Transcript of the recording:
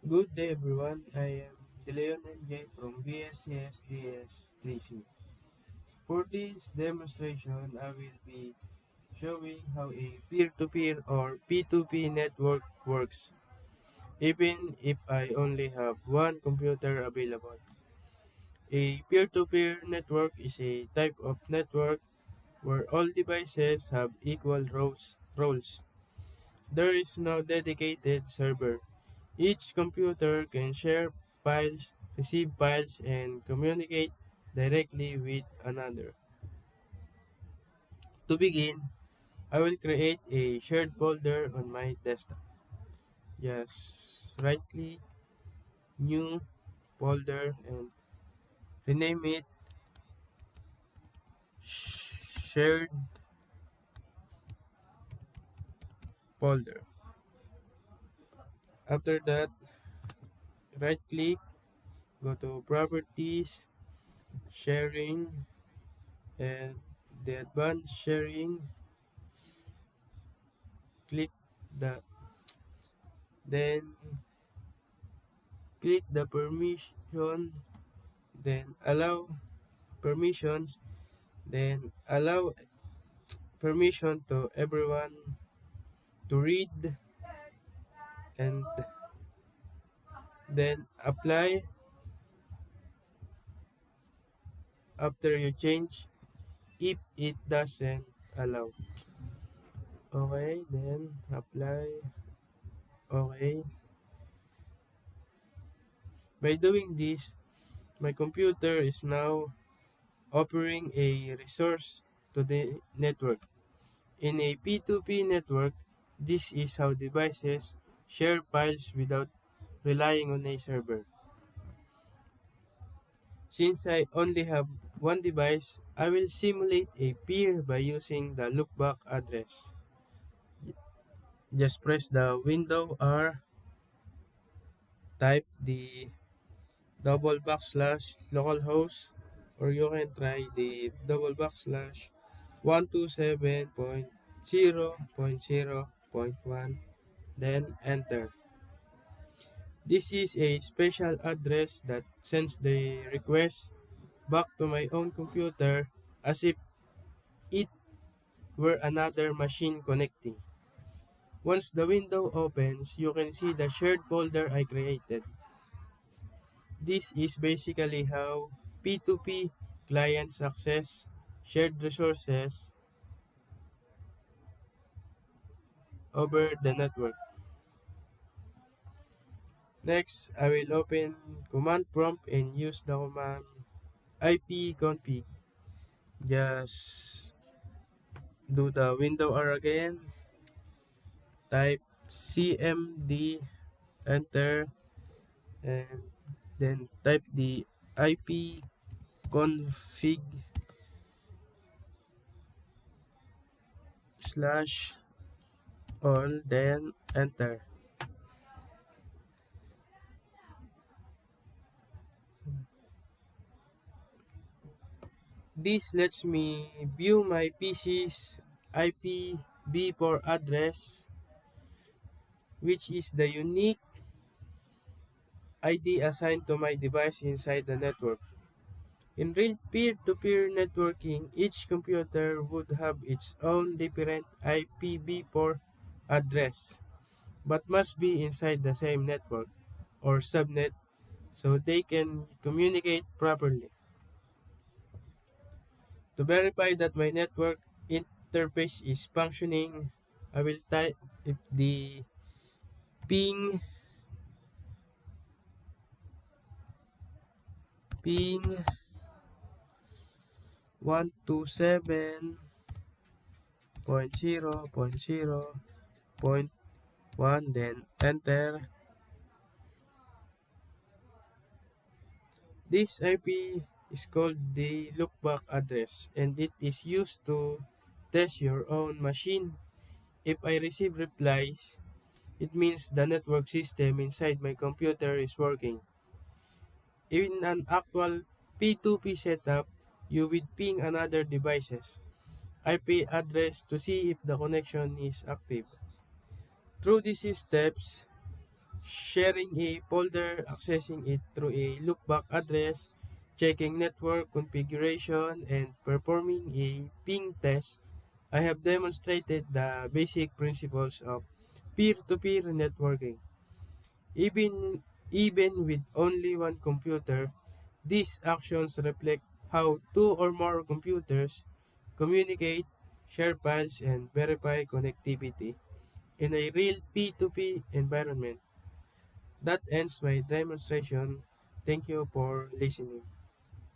Good day everyone, I am DeLeon MJ from VSCSDS 3C. For this demonstration, I will be showing how a peer-to-peer or P2P network works, even if I only have one computer available. A peer-to-peer network is a type of network where all devices have equal roles. There is no dedicated server. Each computer can share files, receive files, and communicate directly with another. To begin, I will create a shared folder on my desktop. Just right click, new folder, and rename it shared folder. After that, right click, go to properties, sharing, and the advanced sharing, click the then click the permission, then allow permissions, then allow permission to everyone to read, and then apply after you change if it doesn't allow. Okay, then apply. Okay. By doing this, my computer is now offering a resource to the network. In a P2P network, this is how devices share files without relying on a server. Since I only have one device, I will simulate a peer by using the loopback address. Just press the window R, type the double backslash localhost, or you can try the double backslash 127.0.0.1, then enter. This is a special address that sends the request back to my own computer as if it were another machine connecting. Once the window opens, you can see the shared folder I created. This is basically how P2P clients access shared resources over the network. Next, I will open command prompt and use the command ipconfig. Just do the window R again, type cmd, enter, and then type the ip config slash all, then enter. This lets me view my PC's IPv4 address, which is the unique ID assigned to my device inside the network. In real peer-to-peer networking, each computer would have its own different IPv4 address, but must be inside the same network or subnet so they can communicate properly. To verify that my network interface is functioning, I will type the ping ping 127.0.0.1, then enter. This IP is called the lookback address, and it is used to test your own machine. If I receive replies, it means the network system inside my computer is working. In an actual P2P setup, you will ping another device's IP address to see if the connection is active. Through these steps, sharing a folder, accessing it through a loopback address, checking network configuration, and performing a ping test. I have demonstrated the basic principles of peer-to-peer networking. Even with only one computer, these actions reflect how two or more computers communicate, share files, and verify connectivity in a real P2P environment. That ends my demonstration. Thank you for listening.